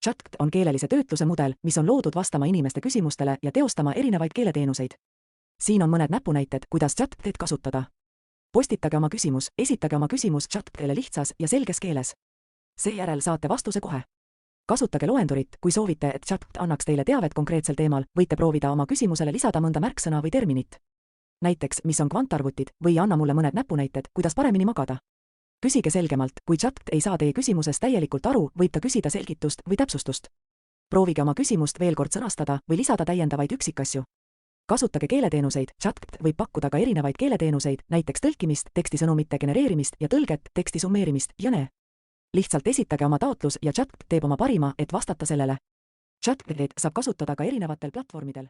ChatGPT on keelelise töötluse mudel, mis on loodud vastama inimeste küsimustele ja teostama erinevaid keeleteenuseid. Siin on mõned näpunäited, kuidas ChatGPT kasutada. Postitage oma küsimus, esitage oma küsimus ChatGPTile lihtsas ja selges keeles. Seejärel saate vastuse kohe. Kasutage loendurit, kui soovite, et ChatGPT annaks teile teavet konkreetsel teemal, võite proovida oma küsimusele lisada mõnda märksõna või terminit. Näiteks, mis on kvantarvutid, või anna mulle mõned näpunäited, kuidas paremini magada. Küsige selgemalt, kui ChatGPT ei saa teie küsimusest täielikult aru, võib ta küsida selgitust või täpsustust. Proovige oma küsimust veel kord sõnastada või lisada täiendavaid üksikasju. Kasutage keeleteenuseid, ChatGPT võib pakkuda ka erinevaid keeleteenuseid, näiteks tõlkimist, tekstisõnumite genereerimist ja tõlget, teksti summeerimist jne. Lihtsalt esitage oma taotlus ja ChatGPT teeb oma parima, et vastata sellele. ChatGPT saab kasutada ka erinevatel platvormidel.